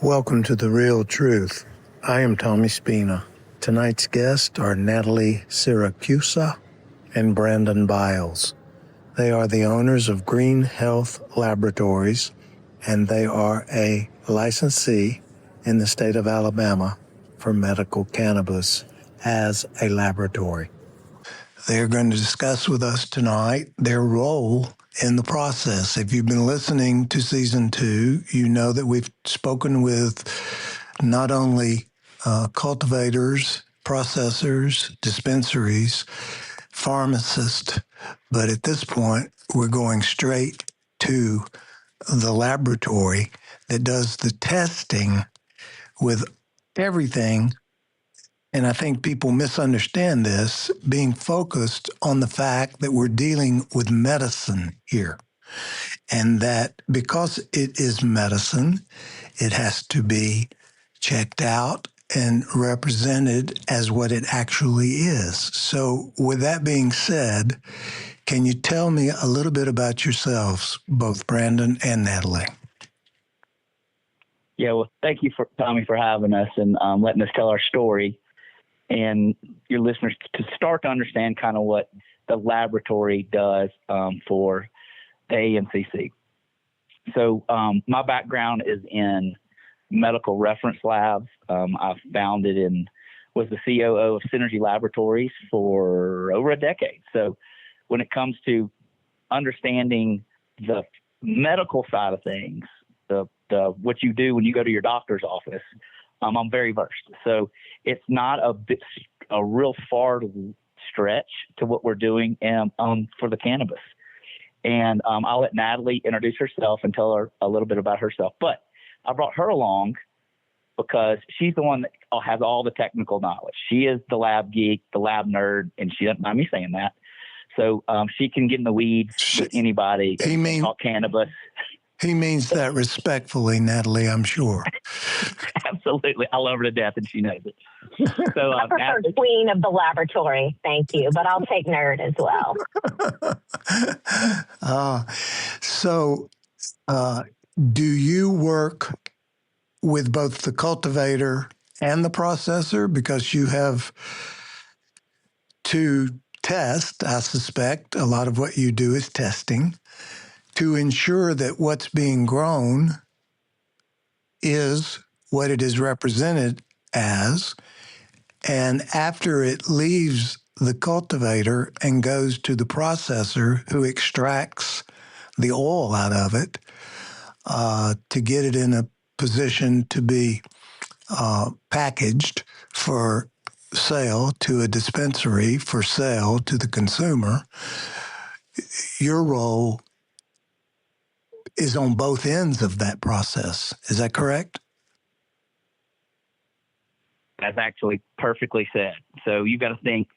Welcome to The Real Truth. I am Tommy Spina. Tonight's guests are Natalie Siracusa and Brandon Biles. They are the owners of Green Health Laboratories, and they are a licensee in the state of Alabama for medical cannabis as a laboratory. They're going to discuss with us tonight their role in the process. If you've been listening to season 2, you know that we've spoken with not only cultivators, processors, dispensaries, pharmacists, but at this point, we're going straight to the laboratory that does the testing with everything. And I think people misunderstand this, being focused on the fact that we're dealing with medicine here. And that because it is medicine, it has to be checked out and represented as what it actually is. So with that being said, can you tell me a little bit about yourselves, both Brandon and Natalie? Yeah, well, thank you, Tommy, for having us and letting us tell our story and your listeners to start to understand kind of what the laboratory does for the ANCC. So my background is in medical reference labs. I founded and was the COO of Synergy Laboratories for over a decade. So when it comes to understanding the medical side of things, the what you do when you go to your doctor's office, I'm very versed. So it's not a real far stretch to what we're doing for the cannabis. And I'll let Natalie introduce herself and tell her a little bit about herself. But I brought her along because she's the one that has all the technical knowledge. She is the lab geek, the lab nerd, and she doesn't mind me saying that. So she can get in the weeds with anybody and talk cannabis. He means that respectfully, Natalie, I'm sure. Absolutely. I love her to death, and she knows it. So, I prefer queen of the laboratory. Thank you. But I'll take nerd as well. Do you work with both the cultivator and the processor? Because you have to test, I suspect. A lot of what you do is testing to ensure that what's being grown is what it is represented as. And after it leaves the cultivator and goes to the processor who extracts the oil out of it to get it in a position to be packaged for sale to a dispensary, for sale to the consumer, your role is on both ends of that process. Is that correct? That's actually perfectly said. So you've got to think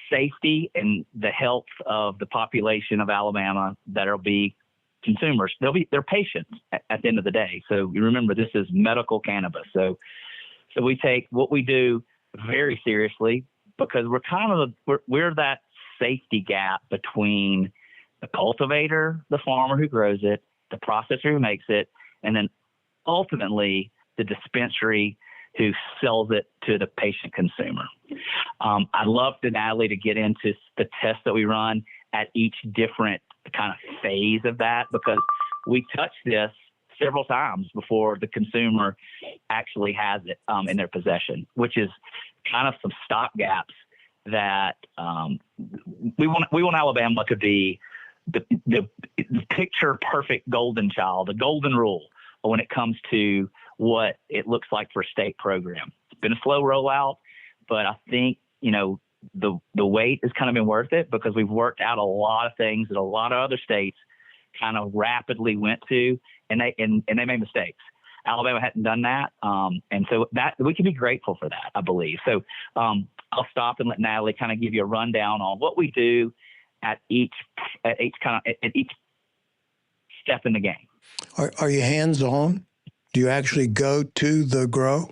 safety and the health of the population of Alabama that'll be consumers. They're patients at the end of the day. So you remember, this is medical cannabis. So we take what we do very seriously because we're that safety gap between the cultivator, the farmer who grows it, the processor who makes it, and then ultimately the dispensary who sells it to the patient consumer. I'd love to, Natalie, to get into the tests that we run at each different kind of phase of that, because we touch this several times before the consumer actually has it in their possession, which is kind of some stopgaps that we want Alabama to be the picture perfect golden child, the golden rule when it comes to what it looks like for a state program. It's been a slow rollout, but I think, the wait has kind of been worth it because we've worked out a lot of things that a lot of other states kind of rapidly went to, and they made mistakes. Alabama hadn't done that. And so that we can be grateful for that, I believe. So I'll stop and let Natalie kind of give you a rundown on what we do at each step in the game. Are you hands-on? Do you actually go to the grow?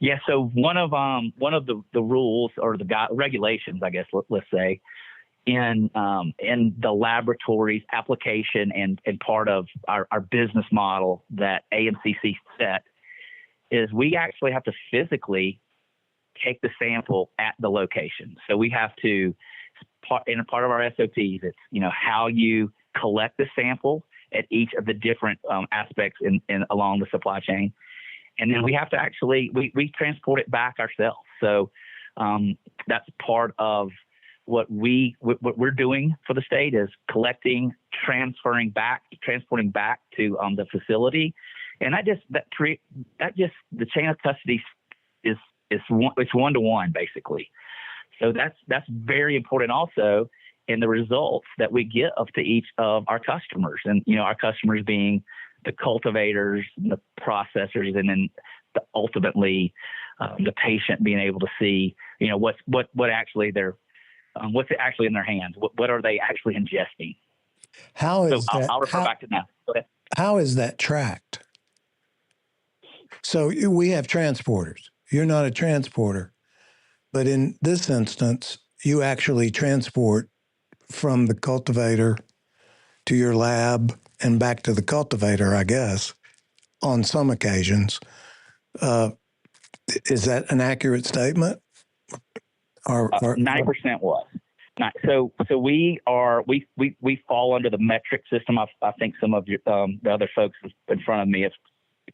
Yeah. So one of the rules or the regulations, I guess, let's say, in the laboratories application and part of our business model that AMCC set is we actually have to physically take the sample at the location. So we have to, in a part of our SOPs, it's, how you collect the sample at each of the different aspects in along the supply chain. And then we have to actually, we transport it back ourselves. So that's part of what we're doing for the state is collecting, transporting back to the facility. And the chain of custody is it's one-to-one basically. So that's very important also in the results that we get to each of our customers, and our customers being the cultivators, the processors, and then ultimately the patient being able to see what actually what's actually in their hands, what are they actually ingesting. How is so that? I'll refer back to that. How is that tracked? So we have transporters. You're not a transporter, but in this instance, you actually transport from the cultivator to your lab and back to the cultivator, I guess, on some occasions. Is that an accurate statement? 90% was. So we fall under the metric system. I think some of the other folks in front of me have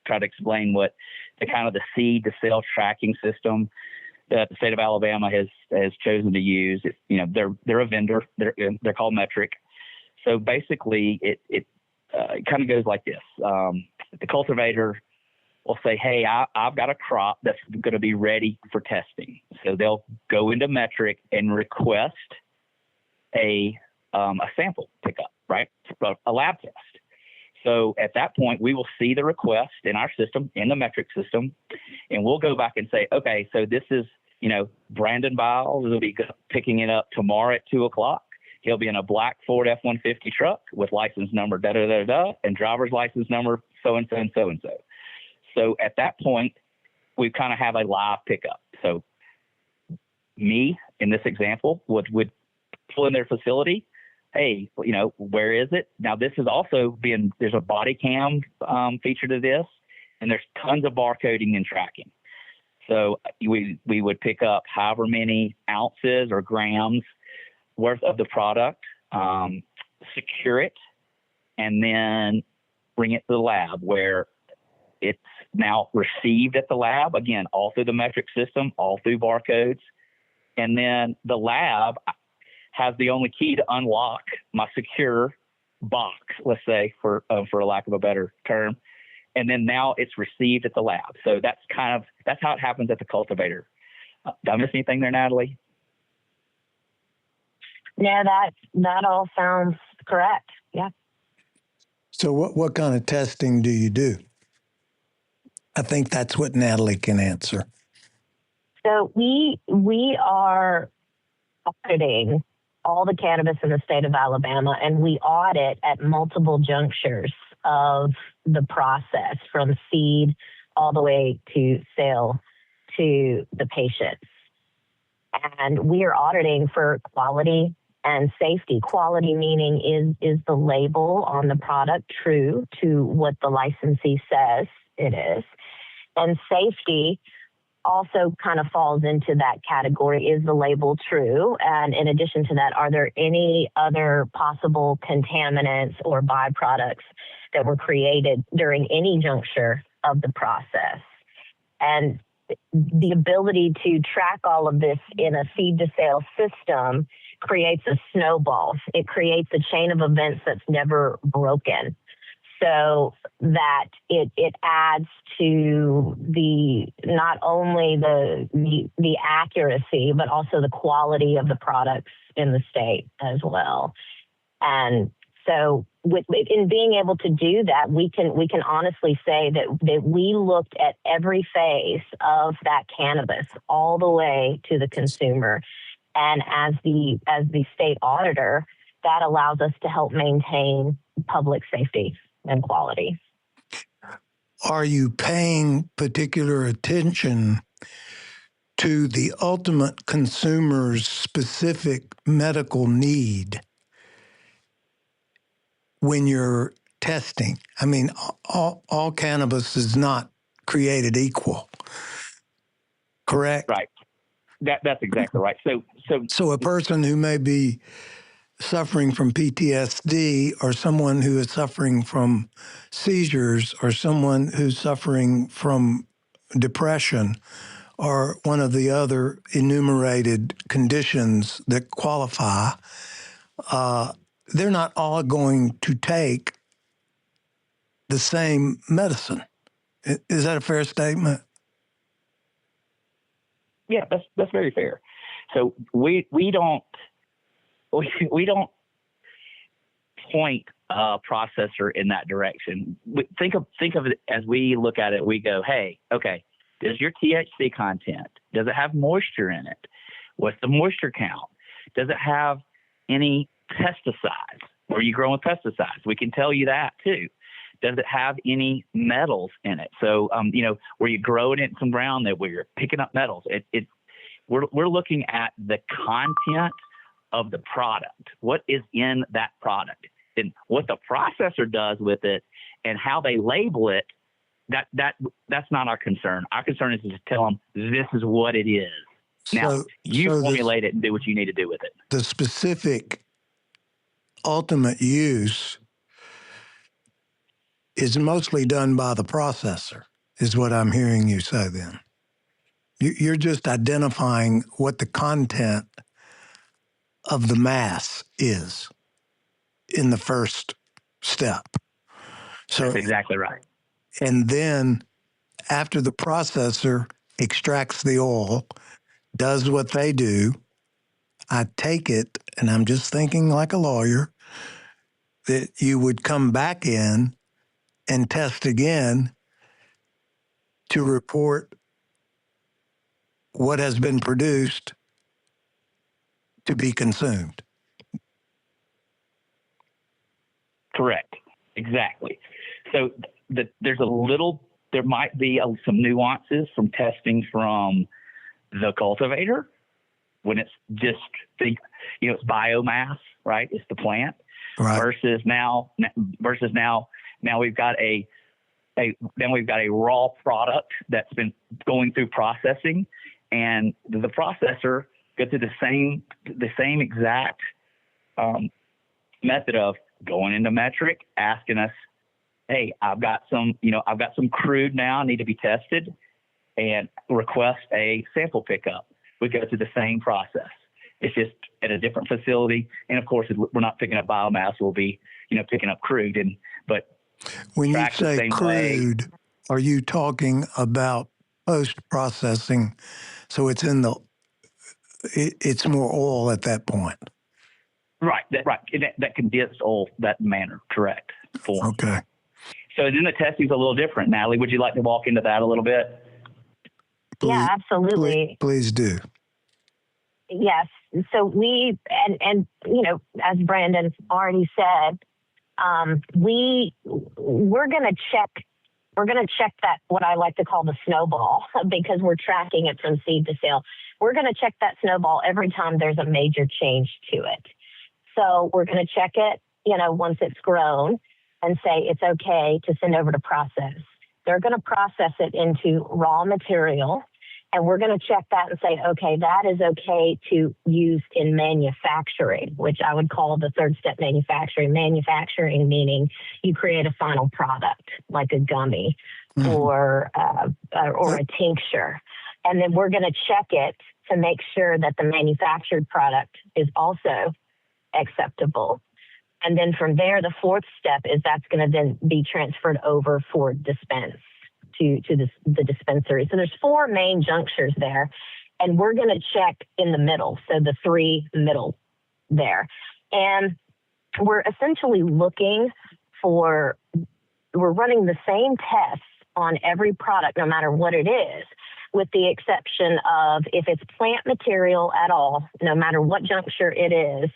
tried to explain what the kind of the seed to sale tracking system that the state of Alabama has chosen to use. They're a vendor. They're called metric. So basically, it kind of goes like this. The cultivator will say, hey, I've got a crop that's going to be ready for testing. So they'll go into metric and request a sample pickup, right? A lab test. So at that point, we will see the request in our system, in the metric system, and we'll go back and say, okay, so this is, Brandon Biles will be picking it up tomorrow at 2:00. He'll be in a black Ford F-150 truck with license number da-da-da-da and driver's license number so-and-so and so-and-so. So at that point, we kind of have a live pickup. So me, in this example, would pull in their facility. Hey, where is it? Now, this is also there's a body cam feature to this, and there's tons of barcoding and tracking. So we would pick up however many ounces or grams worth of the product, secure it, and then bring it to the lab where it's now received at the lab, again, all through the metric system, all through barcodes. And then the lab has the only key to unlock my secure box, let's say, for a lack of a better term. And then now it's received at the lab. So that's how it happens at the cultivator. Did I miss anything there, Natalie? No, that all sounds correct. Yeah. So what kind of testing do you do? I think that's what Natalie can answer. So we are auditing all the cannabis in the state of Alabama, and we audit at multiple junctures of the process, from seed all the way to sale to the patients. And we are auditing for quality and safety. Quality meaning is the label on the product true to what the licensee says it is. And safety also kind of falls into that category. Is the label true? And in addition to that, are there any other possible contaminants or byproducts that were created during any juncture of the process? And the ability to track all of this in a seed to sale system creates a snowball. It creates a chain of events that's never broken, so that it adds to not only the accuracy, but also the quality of the products in the state as well. And so in being able to do that, we can honestly say that we looked at every phase of that cannabis all the way to the consumer. And as the state auditor, that allows us to help maintain public safety and quality. Are you paying particular attention to the ultimate consumer's specific medical need when you're testing? I mean, all cannabis is not created equal, correct? Right. That's exactly right. So a person who may be suffering from PTSD, or someone who is suffering from seizures, or someone who's suffering from depression, or one of the other enumerated conditions that qualify, they're not all going to take the same medicine. Is that a fair statement? Yeah, that's very fair. So we don't point a processor in that direction. Think of it as we look at it. We go, hey, okay, does your THC content, does it have moisture in it? What's the moisture count? Does it have any pesticides? Are you growing pesticides? We can tell you that too. Does it have any metals in it? So, were you growing it in some ground that where you're picking up metals? We're looking at the content of the product. What is in that product? And what the processor does with it and how they label it, that's not our concern. Our concern is to tell them this is what it is. Now, you formulate it and do what you need to do with it. The specific ultimate use is mostly done by the processor, is what I'm hearing you say then. You're just identifying what the content of the mass is in the first step. So that's exactly right. And then after the processor extracts the oil, does what they do, I take it, and I'm just thinking like a lawyer, that you would come back in and test again to report what has been produced to be consumed. Correct. Exactly. So there might be some nuances from testing from the cultivator when it's just it's biomass, right? It's the plant, right. versus now we've got a raw product that's been going through processing, and the processor goes through the same exact method of going into metric, asking us, hey, I've got some crude now, need to be tested, and request a sample pickup. We go through the same process. It's just at a different facility, and of course, we're not picking up biomass. We'll be, picking up crude. But when you say crude, are you talking about post-processing? So it's it's more oil at that point. Right. That condensed oil, that manner, correct. Form. Okay. So then the testing's a little different. Natalie, would you like to walk into that a little bit? Yeah, absolutely. Please do. Yes. So we, and as Brandon already said, we're going to check that, what I like to call the snowball, because we're tracking it from seed to sale. We're going to check that snowball every time there's a major change to it. So we're going to check it, once it's grown, and say it's okay to send over to process. They're going to process it into raw material, and we're going to check that and say, okay, that is okay to use in manufacturing, which I would call the third step manufacturing. Manufacturing meaning you create a final product like a gummy or a tincture. And then we're going to check it to make sure that the manufactured product is also acceptable. And then from there, the fourth step is that's going to then be transferred over for dispense to the dispensary. So there's four main junctures there, and we're going to check in the middle. So the three middle there. And we're essentially we're running the same tests on every product, no matter what it is, with the exception of if it's plant material at all, no matter what juncture it is,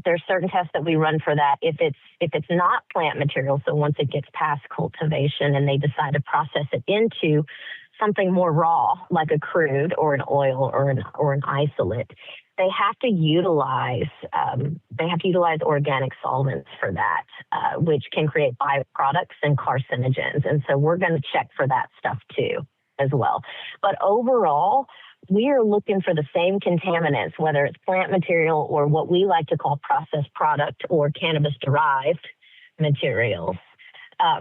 there's certain tests that we run for that. If it's not plant material, so once it gets past cultivation and they decide to process it into something more raw, like a crude or an oil or an isolate, they have to utilize organic solvents for that, which can create byproducts and carcinogens. And so we're going to check for that stuff too as well. But overall, we are looking for the same contaminants, whether it's plant material or what we like to call processed product or cannabis-derived materials,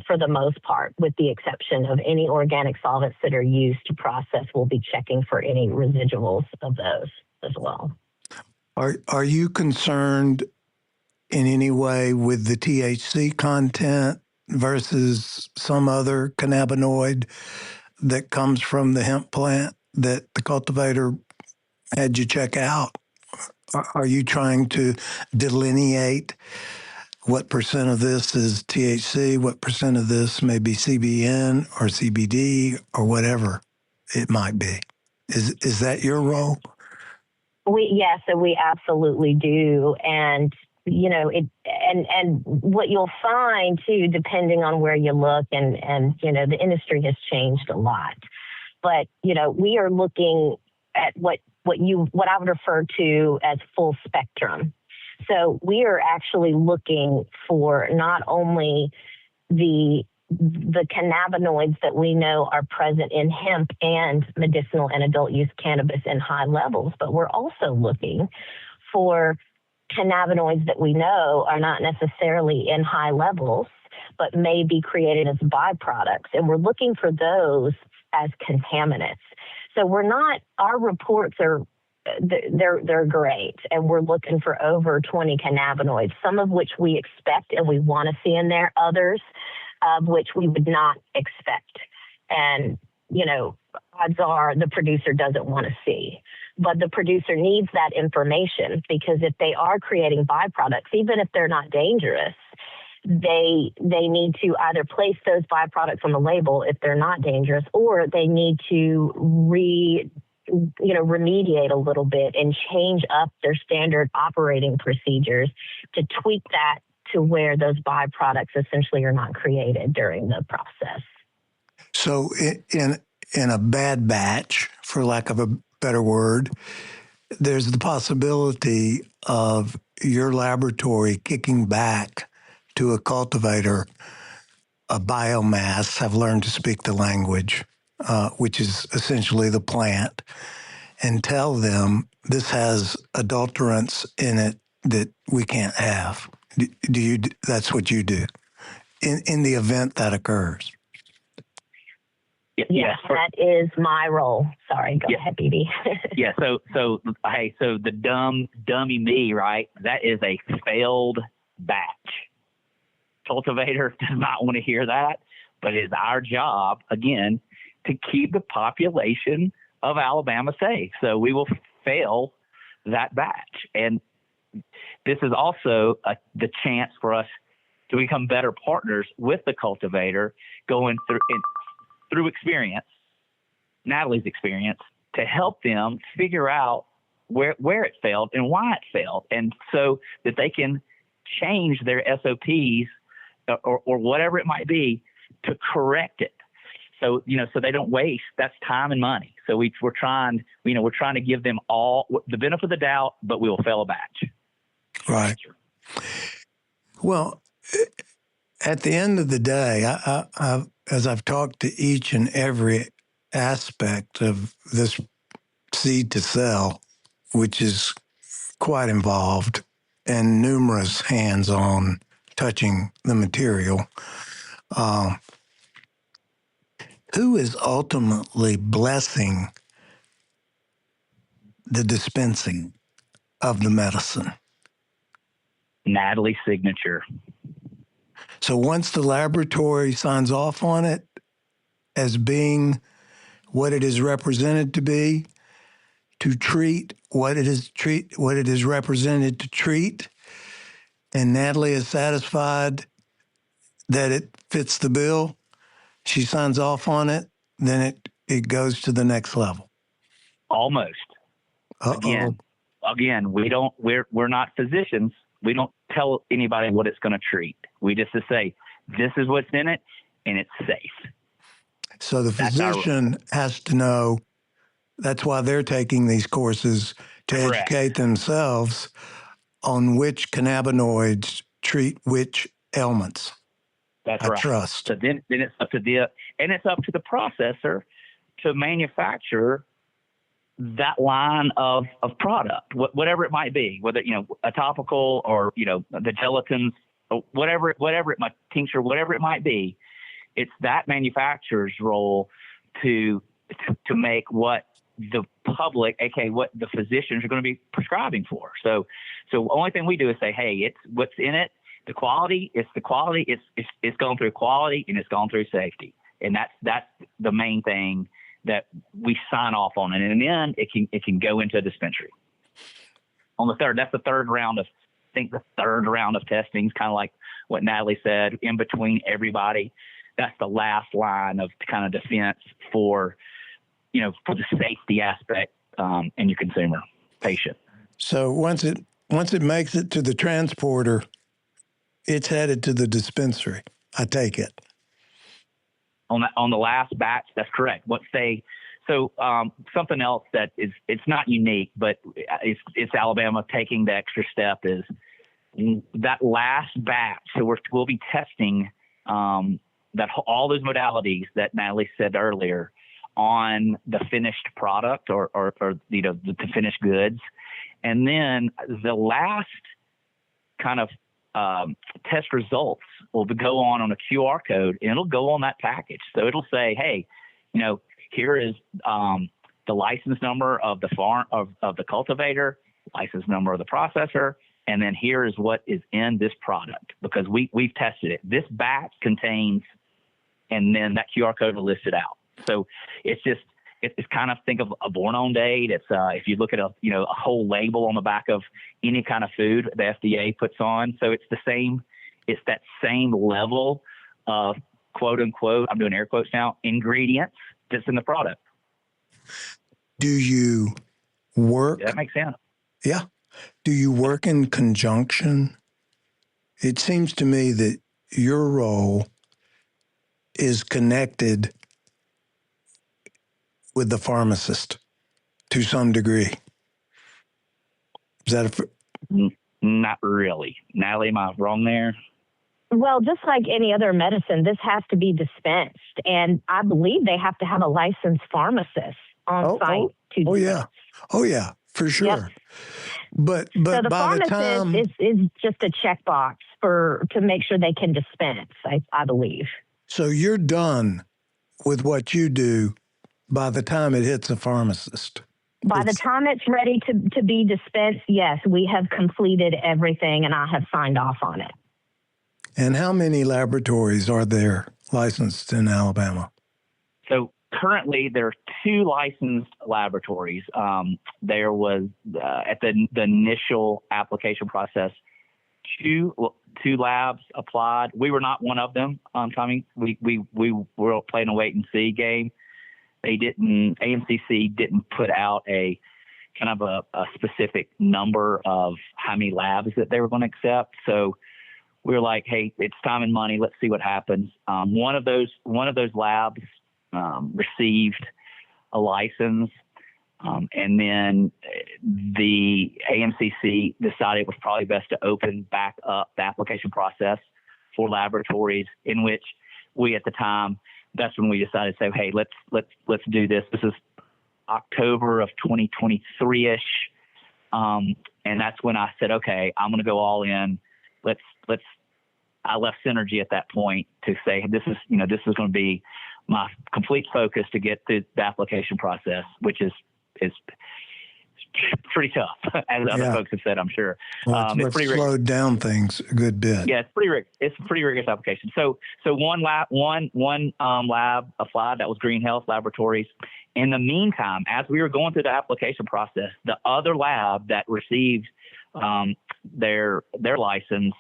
for the most part, with the exception of any organic solvents that are used to process. We'll be checking for any residuals of those as well. Are you concerned in any way with the THC content versus some other cannabinoid that comes from the hemp plant that the cultivator had you check out? Are you trying to delineate what percent of this is THC, what percent of this may be CBN or CBD or whatever it might be? Is that your role? So we absolutely do. And, and what you'll find too, depending on where you look, and, the industry has changed a lot, but, we are looking at what I would refer to as full spectrum. So we are actually looking for not only the cannabinoids that we know are present in hemp and medicinal and adult use cannabis in high levels, but we're also looking for cannabinoids that we know are not necessarily in high levels, but may be created as byproducts. And we're looking for those as contaminants. So our reports are, they're great. And we're looking for over 20 cannabinoids, some of which we expect and we want to see in there, others of which we would not expect. And, odds are the producer doesn't want to see. But the producer needs that information, because if they are creating byproducts, even if they're not dangerous, they need to either place those byproducts on the label if they're not dangerous, or they need to remediate a little bit and change up their standard operating procedures to tweak that to where those byproducts essentially are not created during the process. So in a bad batch, for lack of a better word, there's the possibility of your laboratory kicking back to a cultivator, a biomass, have learned to speak the language, which is essentially the plant, and tell them this has adulterants in it that we can't have. That's what you do in the event that occurs? Yes, that is my role. Sorry, go ahead, BB. Yeah. So the dummy me, right? That is a failed batch. Cultivator does not want to hear that, but it is our job, again, to keep the population of Alabama safe. So we will fail that batch. And this is also the chance for us to become better partners with the cultivator, going through experience, Natalie's experience, to help them figure out where it failed and why it failed, and so that they can change their SOPs or whatever it might be to correct it. So, so they don't waste. That's time and money. So we're trying to give them all the benefit of the doubt, but we will fail a batch. Right. Well, at the end of the day, I as I've talked to each and every aspect of this seed to sell, which is quite involved and numerous hands-on touching the material, who is ultimately blessing the dispensing of the medicine? Natalie's signature. So once the laboratory signs off on it as being what it is represented to be, to treat what it is represented to treat, and Natalie is satisfied that it fits the bill, she signs off on it, then it goes to the next level. Almost. Uh-oh. Again, we're not physicians. We don't tell anybody what it's going to treat. We just say, this is what's in it, and it's safe. So the That's our role. physician has to know. That's why they're taking these courses to Correct. educate themselves on which cannabinoids treat which ailments. That's I right. trust. So then it's up to it's up to the processor to manufacture that line of product, whatever it might be, whether, a topical or, the gelatins, or whatever it might, tincture, whatever it might be. It's that manufacturer's role to make what the public, aka what the physicians are going to be prescribing for. So the only thing we do is say, hey, it's what's in it. It's gone through quality and it's gone through safety. And that's the main thing that we sign off on. And then it can go into a dispensary. That's the third round of testing is kind of like what Natalie said, in between everybody. That's the last line of kind of defense for the safety aspect in your consumer patient. So once it makes it to the transporter, it's headed to the dispensary. I take it. On the last batch, that's correct. Something else that it's not unique, but it's Alabama taking the extra step is that last batch. So we'll be testing that all those modalities that Natalie said earlier on the finished product or the finished goods, and then the last kind of test results will go on a QR code, and it'll go on that package. So it'll say, hey, here is the license number of the farm of the cultivator, license number of the processor, and then here is what is in this product because we've tested it. This batch contains, and then that QR code will list it out. So it's kind of, think of a born on date. It's if you look at a whole label on the back of any kind of food the FDA puts on. So it's that same level of quote unquote, I'm doing air quotes now, ingredients that's in the product. Do you work? Does that make sense? Yeah. Do you work in conjunction? It seems to me that your role is connected with the pharmacist to some degree. Is that Not really. Natalie, am I wrong there? Well, just like any other medicine, this has to be dispensed. And I believe they have to have a licensed pharmacist on site to dispense. Oh, yeah, for sure. Yep. But so the by the time is just a checkbox to make sure they can dispense, I believe. So you're done with what you do by the time it hits a pharmacist. By the time it's ready to be dispensed, yes, we have completed everything and I have signed off on it. And how many laboratories are there licensed in Alabama? So currently there are 2 licensed laboratories. There was at the initial application process, two labs applied. We were not one of them, Tommy. We were playing a wait and see game. AMCC didn't put out a kind of a specific number of how many labs that they were going to accept. So we were like, hey, it's time and money. Let's see what happens. One of those labs received a license, and then the AMCC decided it was probably best to open back up the application process for laboratories, in which we at the time, that's when we decided to say, hey, let's do this. This is October of 2023-ish. And that's when I said, okay, I'm going to go all in. I left Synergy at that point to say, this is going to be my complete focus to get through the application process, which is pretty tough, as other folks have said, I'm sure. Well, it's pretty slowed down things a good bit. Yeah, it's a pretty rigorous application. So one lab applied. That was Green Health Laboratories. In the meantime, as we were going through the application process, the other lab that received their license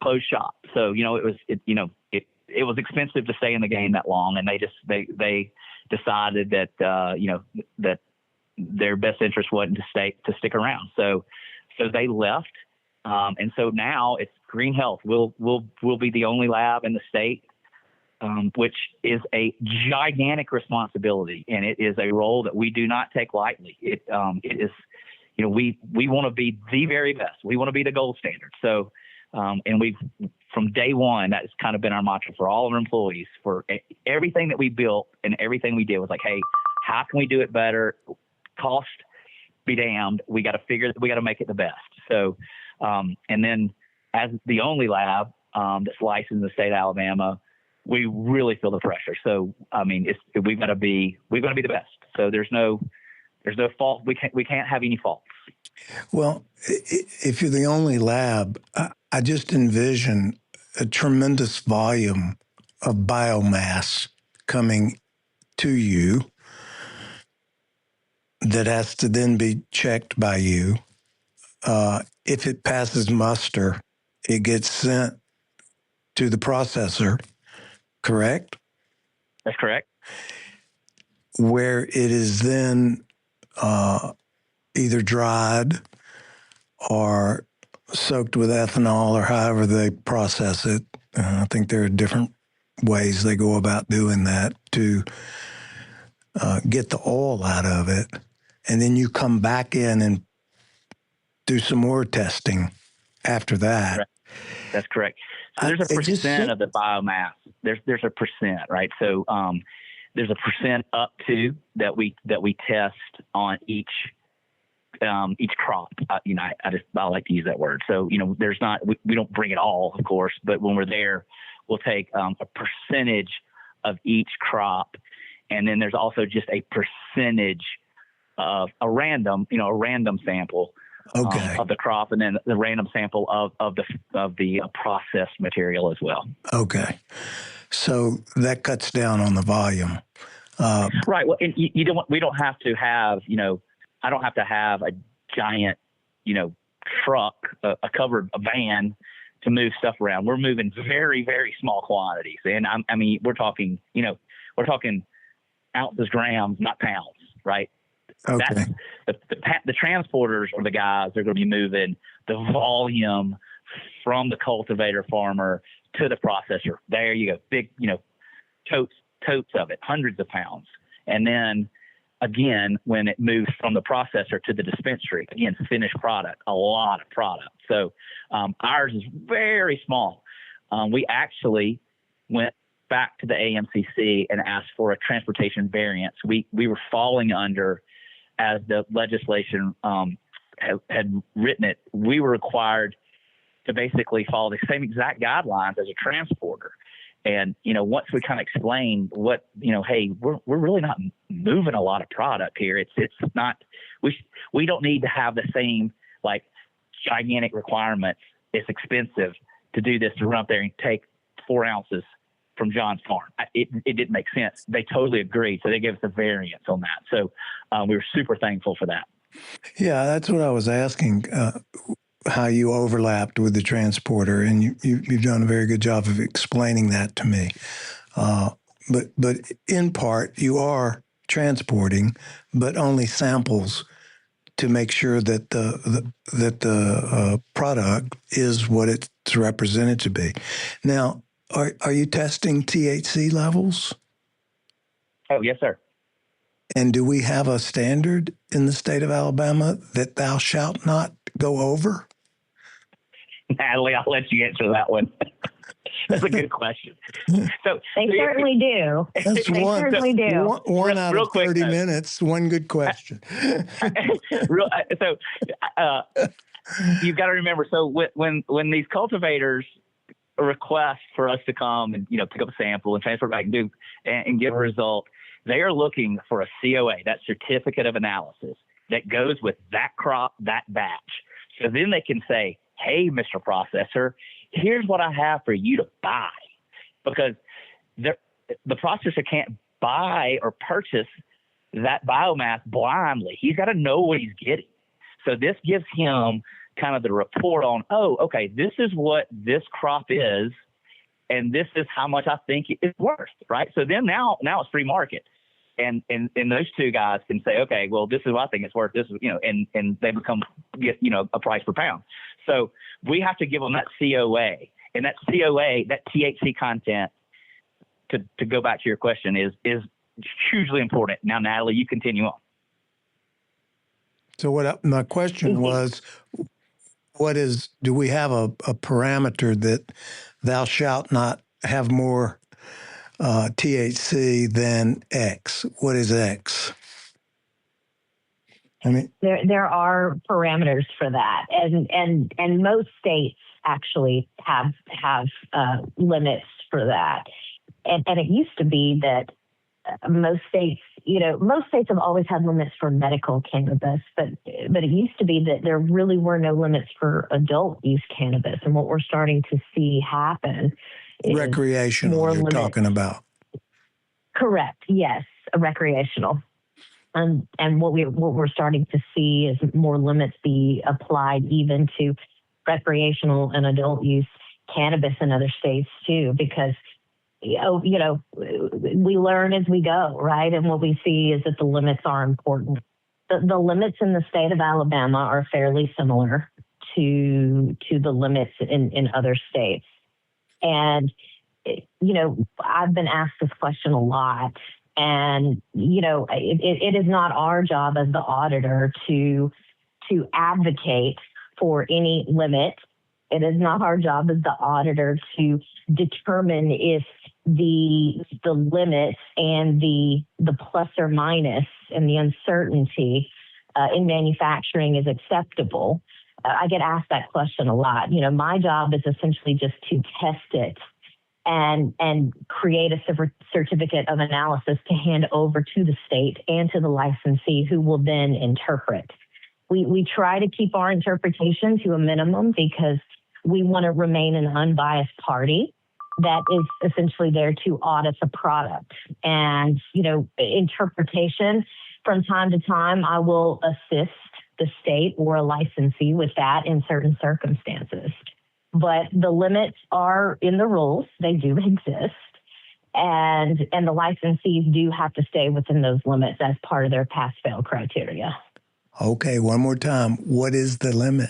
closed shop. So it was expensive to stay in the game that long, and they decided that that their best interest wasn't to stick around. So they left, and so now it's Green Health. We'll be the only lab in the state which is a gigantic responsibility, and it is a role that we do not take lightly. It is, we want to be the very best. We want to be the gold standard. So, and we've from day one, that's kind of been our mantra for all of our employees. For everything that we built and everything we did was like, hey, how can we do it better? Cost be damned. We got to make it the best. So, and then as the only lab that's licensed in the state of Alabama, we really feel the pressure. So, I mean, we've got to be the best. So there's no fault. We can't have any faults. Well, if you're the only lab, I just envision a tremendous volume of biomass coming to you that has to then be checked by you. If it passes muster, it gets sent to the processor, correct? That's correct. Where it is then either dried or soaked with ethanol or however they process it. I think there are different ways they go about doing that to get the oil out of it. And then you come back in and do some more testing after that. Correct. That's correct. So there's a percent of the biomass. There's a percent, right? So there's a percent up to that we test on each crop. I like to use that word. So there's not we don't bring it all, of course, but when we're there, we'll take a percentage of each crop, and then there's also just a percentage of a random sample. Okay. Of the crop, and then the random sample of the processed material as well. Okay, so that cuts down on the volume. Right. Well, and we don't have to have I don't have to have a giant truck, a van to move stuff around. We're moving very, very small quantities, and we're talking ounces, grams, not pounds, right? Okay. The transporters are the guys that are going to be moving the volume from the cultivator farmer to the processor. There you go. Big, totes of it, hundreds of pounds. And then again, when it moves from the processor to the dispensary, again, finished product, a lot of product. So ours is very small. We actually went back to the AMCC and asked for a transportation variance. We were falling under, as the legislation had written it, we were required to basically follow the same exact guidelines as a transporter. And, once we kind of explained what, hey, we're really not moving a lot of product here. It's not, we don't need to have the same like gigantic requirements. It's expensive to do this, to run up there and take 4 ounces from John's farm. It didn't make sense. They totally agreed. So they gave us a variance on that. So we were super thankful for that. Yeah, that's what I was asking, how you overlapped with the transporter. And you've done a very good job of explaining that to me. But in part, you are transporting, but only samples to make sure that the product is what it's represented to be. Now, are you testing THC levels? Oh, yes, sir. And do we have a standard in the state of Alabama that thou shalt not go over? Natalie, I'll let you answer that one. That's a good question. So they certainly do. That's they one. certainly do. One out of 30 quick, minutes. One good question. You've got to remember. So when these cultivators request for us to come and pick up a sample and transfer back and give a result, they are looking for a COA, that certificate of analysis, that goes with that crop, that batch. So then they can say, hey, Mr. Processor, here's what I have for you to buy. Because the processor can't buy or purchase that biomass blindly. He's got to know what he's getting. So this gives him kind of the report on, okay, this is what this crop is, and this is how much I think it's worth, right? So then now it's free market. And those two guys can say, okay, well, this is what I think it's worth. This is, and they get a price per pound. So we have to give them that COA, and that COA, that THC content, to go back to your question is hugely important. Now, Natalie, you continue on. So my question was, do we have a parameter that thou shalt not have more THC than X? What is X? I mean, there are parameters for that, and most states actually have limits for that. And it used to be that most states have always had limits for medical cannabis, but it used to be that there really were no limits for adult use cannabis. And what we're starting to see happen is recreational, more you're limits. talking about. Correct. Yes, recreational. And what we're starting to see is more limits be applied even to recreational and adult use cannabis in other states too, because we learn as we go, right? And what we see is that the limits are important. The limits in the state of Alabama are fairly similar to the limits in other states. And I've been asked this question a lot. And, it is not our job as the auditor to advocate for any limit. It is not our job as the auditor to determine if the limits and the plus or minus and the uncertainty in manufacturing is acceptable. I get asked that question a lot. My job is essentially just to test it and create a certificate of analysis to hand over to the state and to the licensee, who will then interpret. We try to keep our interpretation to a minimum because we want to remain an unbiased party that is essentially there to audit the product. And, interpretation, from time to time, I will assist the state or a licensee with that in certain circumstances. But the limits are in the rules. They do exist. And the licensees do have to stay within those limits as part of their pass-fail criteria. Okay, one more time. What is the limit?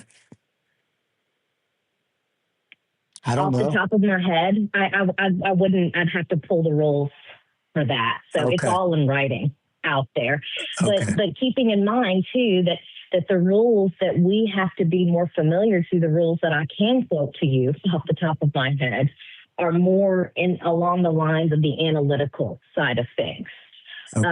I don't know. Off the top of my head, I wouldn't. I'd have to pull the rules for that. So It's all in writing out there. But keeping in mind too that the rules that we have to be more familiar to, the rules that I can quote to you off the top of my head, are more along the lines of the analytical side of things. Okay.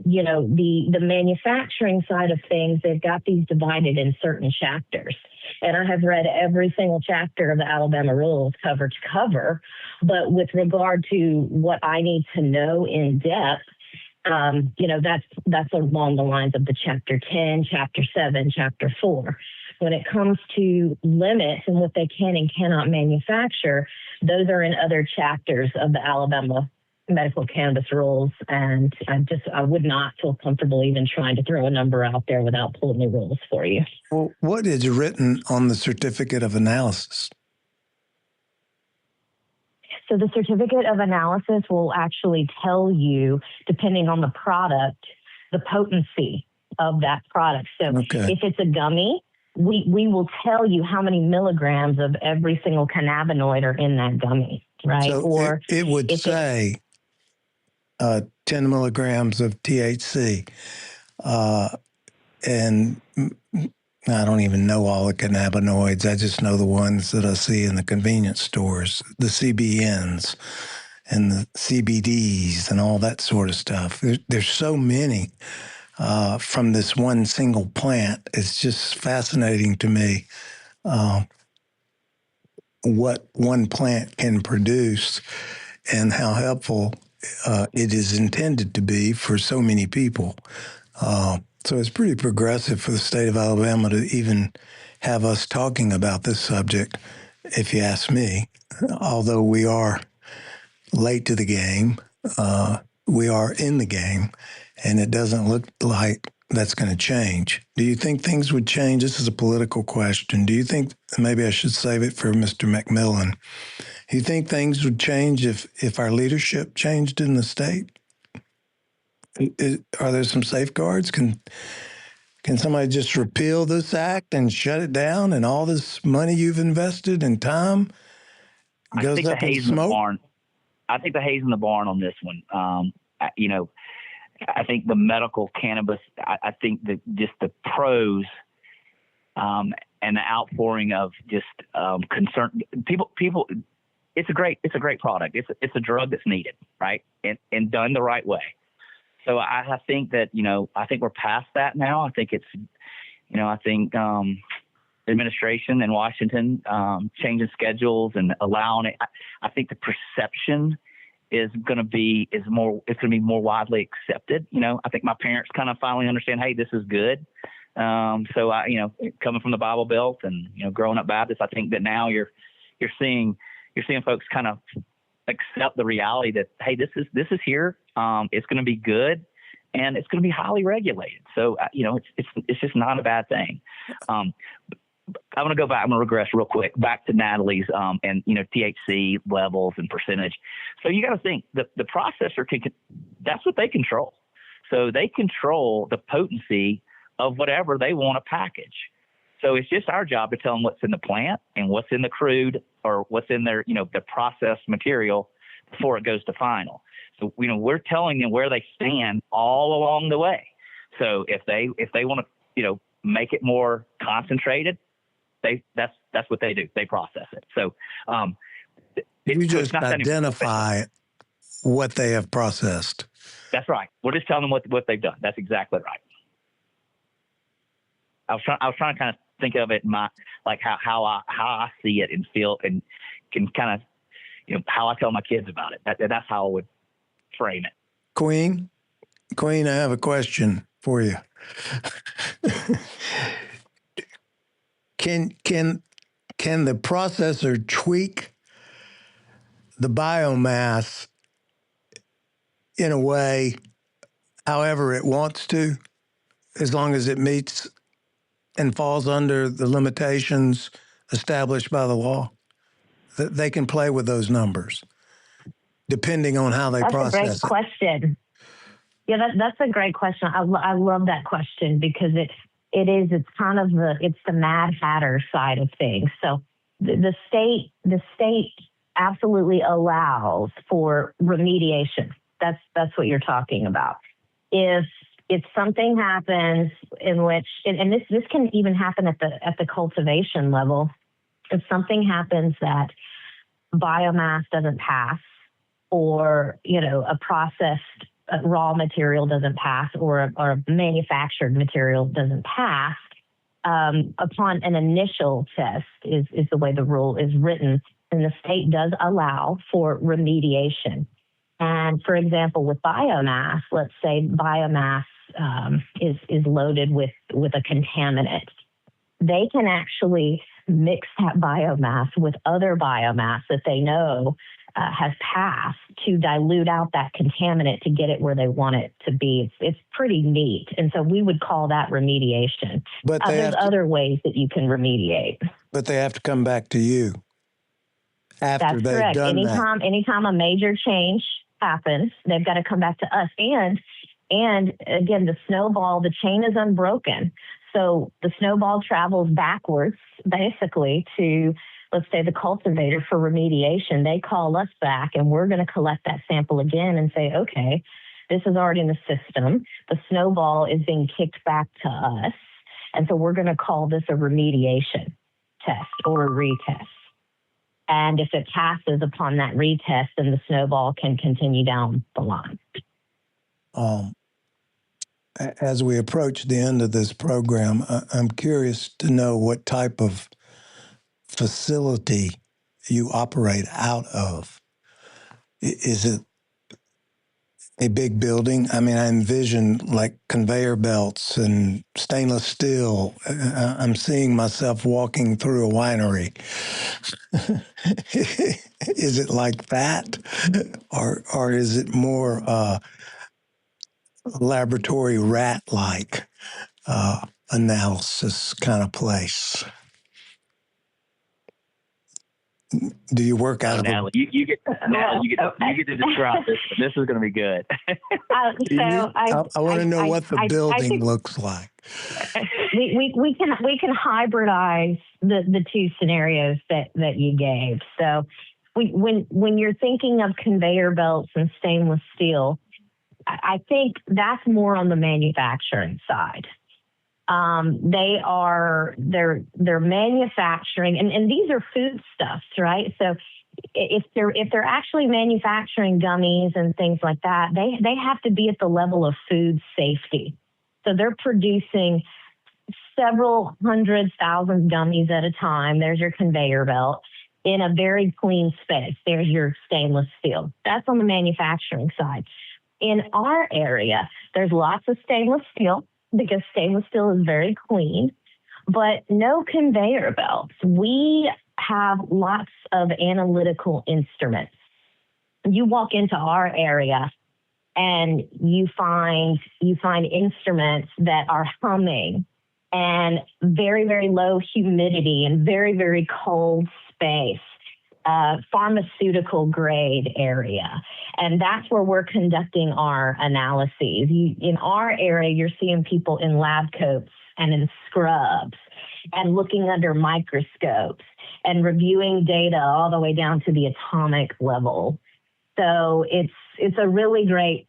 The manufacturing side of things, they've got these divided in certain chapters. And I have read every single chapter of the Alabama rules cover to cover. But with regard to what I need to know in depth, that's along the lines of the chapter 10, chapter 7, chapter 4. When it comes to limits and what they can and cannot manufacture, those are in other chapters of the Alabama medical cannabis rules. And I would not feel comfortable even trying to throw a number out there without pulling the rules for you. Well, what is written on the certificate of analysis? So the certificate of analysis will actually tell you, depending on the product, the potency of that product. So if it's a gummy, we will tell you how many milligrams of every single cannabinoid are in that gummy, right? So or it would say 10 milligrams of THC. And I don't even know all the cannabinoids. I just know the ones that I see in the convenience stores, the CBNs and the CBDs and all that sort of stuff. There's so many from this one single plant. It's just fascinating to me what one plant can produce and how helpful it is intended to be for so many people. So it's pretty progressive for the state of Alabama to even have us talking about this subject, if you ask me. Although we are late to the game, we are in the game, and it doesn't look like that's going to change. Do you think things would change? This is a political question. Do you think, maybe I should save it for Mr. McMillan, do you think things would change if our leadership changed in the state? Are there some safeguards? Can somebody just repeal this act and shut it down, and all this money you've invested and time goes up in smoke? I think the hay's in the barn on this one. I think the medical cannabis. I think that just the pros and the outpouring of just concern. People. It's a great product. It's a drug that's needed, right, and done the right way. So I think that I think we're past that now. I think it's I think administration in Washington changing schedules and allowing it. I think the perception is going to be more widely accepted. I think my parents kind of finally understand, hey, this is good. So coming from the Bible Belt and growing up Baptist, I think that now you're seeing folks kind of accept the reality that, hey, this is here. It's going to be good, and it's going to be highly regulated. So it's just not a bad thing. I'm going to go back. I'm going to regress real quick back to Natalie's and THC levels and percentage. So you got to think the processor that's what they control. So they control the potency of whatever they want to package. So it's just our job to tell them what's in the plant and what's in the crude or what's in their the processed material before it goes to final. So we're telling them where they stand all along the way. So if they want to make it more concentrated, that's what they do. They process it. So you just identify what they have processed. That's right. We're just telling them what they've done. That's exactly right. I was trying to kind of think of it in my how I see it and feel and can kind of how I tell my kids about it. That's how I would frame it. Queen, I have a question for you. Can the processor tweak the biomass in a way, however it wants to, as long as it meets and falls under the limitations established by the law? That they can play with those numbers, depending on how they process it. That's a great question. Yeah, that's a great question. I love that question because it's kind of the Mad Hatter side of things. So the state absolutely allows for remediation. That's what you're talking about. If something happens in which, and this can even happen at the cultivation level, if something happens that biomass doesn't pass, or a processed raw material doesn't pass, or a manufactured material doesn't pass, upon an initial test is the way the rule is written, and the state does allow for remediation. And for example, with biomass, let's say biomass is loaded with a contaminant. They can actually mix that biomass with other biomass that they know has passed to dilute out that contaminant to get it where they want it to be. It's pretty neat. And so we would call that remediation. But there's other ways that you can remediate. But they have to come back to you after That's they've correct. done that. Anytime a major change happens, they've got to come back to us. And again, the chain is unbroken. So the snowball travels backwards, basically, to, let's say, the cultivator for remediation. They call us back, and we're going to collect that sample again and say, okay, this is already in the system. The snowball is being kicked back to us. And so we're going to call this a remediation test or a retest. And if it passes upon that retest, then the snowball can continue down the line. As we approach the end of this program, I'm curious to know what type of facility you operate out of. Is it a big building? I mean, I envision like conveyor belts and stainless steel. I'm seeing myself walking through a winery. Is it like that? Or is it more laboratory rat-like analysis kind of place? Do you work out of Natalie, you get to describe this. This is going to be good. I want to know what the building looks like. We can hybridize the two scenarios that you gave. So when you're thinking of conveyor belts and stainless steel, I think that's more on the manufacturing side. They're manufacturing, and these are foodstuffs, right? So if they're actually manufacturing gummies and things like that, they have to be at the level of food safety. So they're producing several 100,000 gummies at a time. There's your conveyor belt in a very clean space. There's your stainless steel. That's on the manufacturing side. In our area, there's lots of stainless steel because stainless steel is very clean, but no conveyor belts. We have lots of analytical instruments. You walk into our area and you find instruments that are humming and very, very low humidity and very, very cold space, pharmaceutical grade area. And that's where we're conducting our analyses. In our area, you're seeing people in lab coats and in scrubs and looking under microscopes and reviewing data all the way down to the atomic level. So it's a really great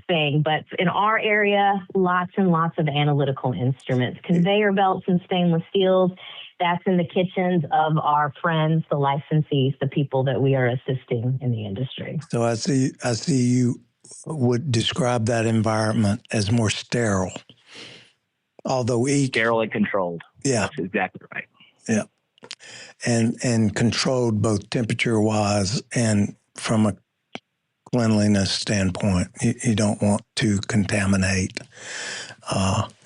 thing. But in our area, lots and lots of analytical instruments, conveyor belts and stainless steels. That's in the kitchens of our friends, the licensees, the people that we are assisting in the industry. So I see you would describe that environment as more sterile, although each Sterile and controlled. Yeah, that's exactly right. Yeah, and controlled both temperature wise and from a cleanliness standpoint. You don't want to contaminate,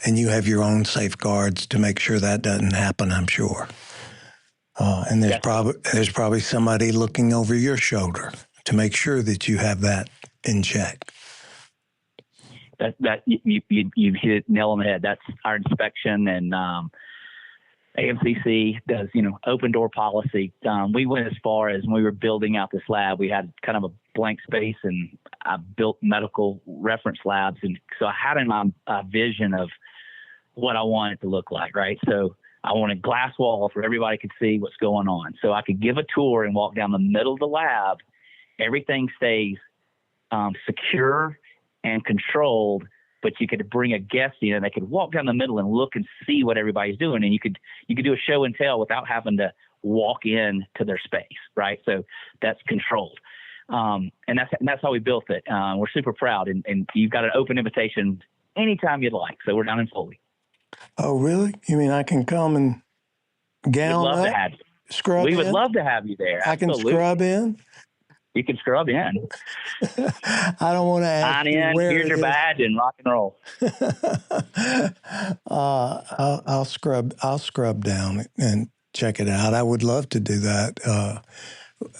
and you have your own safeguards to make sure that doesn't happen, I'm sure. And there's probably somebody looking over your shoulder to make sure that you have that in check. That you hit it nail on the head. That's our inspection, and AMCC does open door policy. We went as far as when we were building out this lab, we had kind of a blank space, and I built medical reference labs, and so I had a vision of what I wanted it to look like, right? So I wanted glass walls where everybody could see what's going on. So I could give a tour and walk down the middle of the lab. Everything stays secure and controlled, but you could bring a guest in and they could walk down the middle and look and see what everybody's doing. And you could do a show and tell without having to walk in to their space, right? So that's controlled. And that's how we built it. We're super proud, and you've got an open invitation anytime you'd like. So we're down in Foley. Oh, really? You mean I can come and gown We'd love up, to have you. scrub We in? would love to have you there. I can scrub in? You can scrub in. I don't want to ask Sign you in, where here's your badge, and rock and roll. I'll scrub down and check it out. I would love to do that,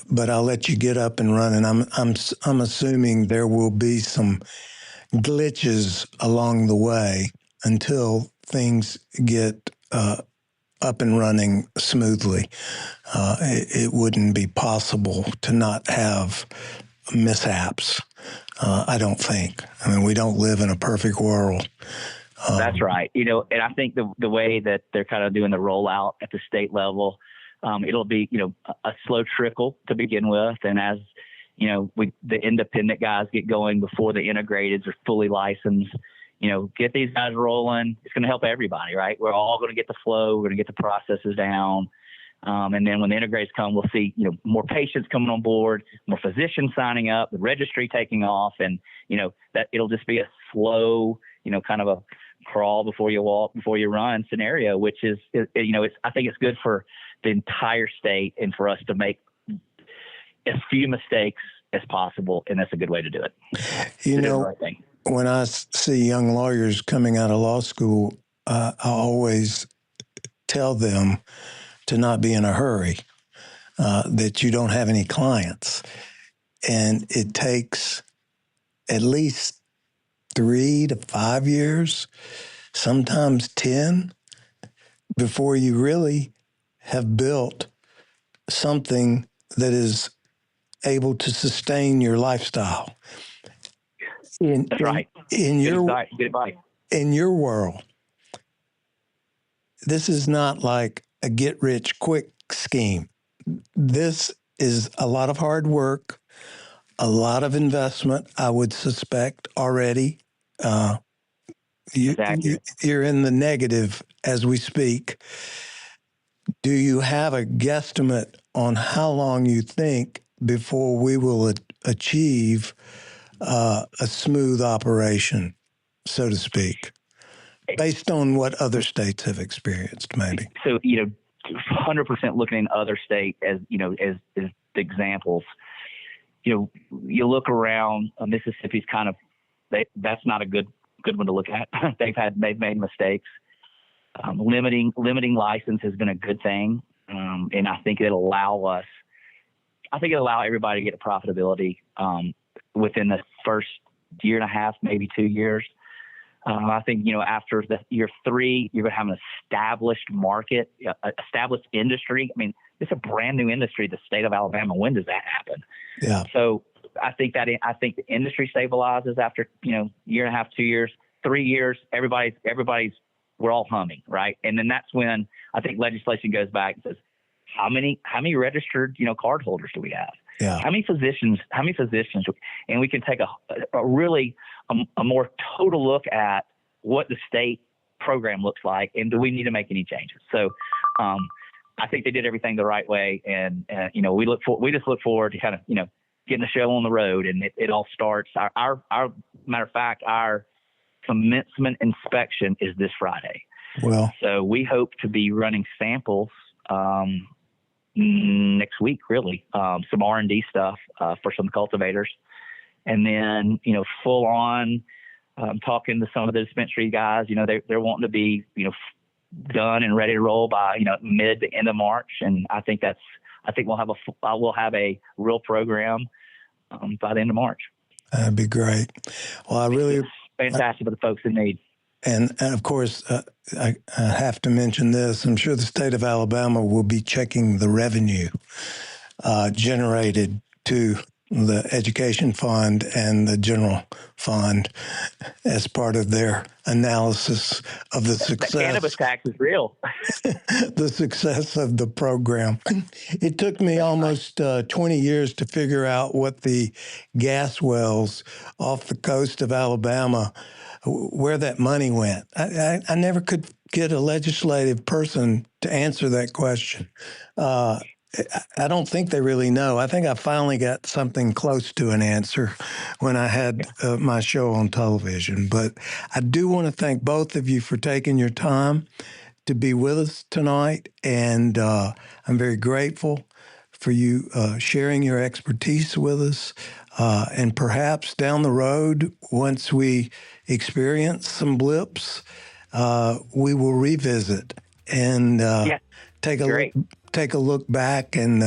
but I'll let you get up and running. I'm assuming there will be some glitches along the way until things get up and running smoothly. It wouldn't be possible to not have mishaps. I don't think. I mean, we don't live in a perfect world. That's right. And I think the way that they're kind of doing the rollout at the state level, it'll be, a slow trickle to begin with. And as, the independent guys get going before the integrateds are fully licensed, get these guys rolling. It's going to help everybody, right? We're all going to get the flow. We're going to get the processes down. And then when the integrateds come, we'll see, more patients coming on board, more physicians signing up, the registry taking off, and, that it'll just be a slow, kind of a crawl before you walk, before you run scenario, which is, I think it's good for the entire state and for us to make as few mistakes as possible. And that's a good way to do it. When I see young lawyers coming out of law school, I always tell them to not be in a hurry, that you don't have any clients. And it takes at least 3 to 5 years, sometimes 10, before you really have built something that is able to sustain your lifestyle. That's right. In Goodbye. In your world, this is not like a get-rich-quick scheme. This is a lot of hard work, a lot of investment, I would suspect already. Exactly. You're in the negative as we speak. Do you have a guesstimate on how long you think before we will achieve a smooth operation, so to speak, based on what other states have experienced, maybe? So, 100% looking in other states as examples. You look around. Mississippi's kind of that's not a good one to look at. They've made mistakes. Limiting license has been a good thing, and I think it'll allow everybody to get to profitability within the first year and a half, maybe 2 years. I think after year 3, you're going to have an established market, established industry. I mean, it's a brand new industry, the state of Alabama. When does that happen? Yeah. So I think the industry stabilizes after year and a half, 2 years, 3 years. Everybody's we're all humming, right? And then that's when I think legislation goes back and says, how many registered card holders do we have? Yeah. How many physicians? And we can take a really more total look at what the state program looks like, and do we need to make any changes? So I think they did everything the right way, and we just look forward to kind of getting the show on the road, and it all starts. Our matter of fact, our commencement inspection is this Friday. Well, so we hope to be running samples next week, really, some R&D stuff for some cultivators, and then full on talking to some of the dispensary guys. They're wanting to be done and ready to roll by mid to end of March, and I think we'll have a real program by the end of March. That'd be great. Well, I really fantastic for the folks in need. And of course, I have to mention this. I'm sure the state of Alabama will be checking the revenue generated to the education fund and the general fund as part of their analysis of the success. The cannabis tax is real. The success of the program. It took me almost 20 years to figure out what the gas wells off the coast of Alabama, where that money went. I never could get a legislative person to answer that question. I don't think they really know. I think I finally got something close to an answer when I had my show on television. But I do want to thank both of you for taking your time to be with us tonight. And I'm very grateful for you sharing your expertise with us. And perhaps down the road, once we experience some blips, we will revisit and take a look back and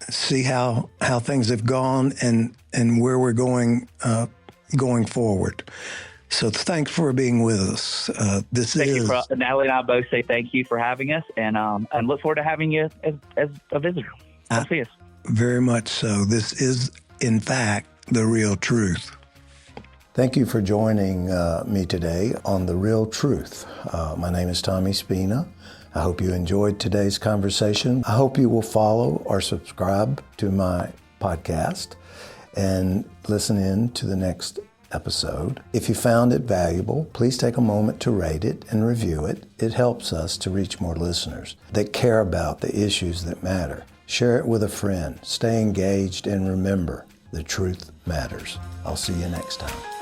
see how things have gone and where we're going forward. So thanks for being with us. Natalie and I both say thank you for having us, and look forward to having you as a visitor. Come see us. Very much so. This is, in fact, The Real Truth. Thank you for joining me today on The Real Truth. My name is Tommy Spina. I hope you enjoyed today's conversation. I hope you will follow or subscribe to my podcast and listen in to the next episode. If you found it valuable, please take a moment to rate it and review it. It helps us to reach more listeners that care about the issues that matter. Share it with a friend. Stay engaged and remember, the truth matters. I'll see you next time.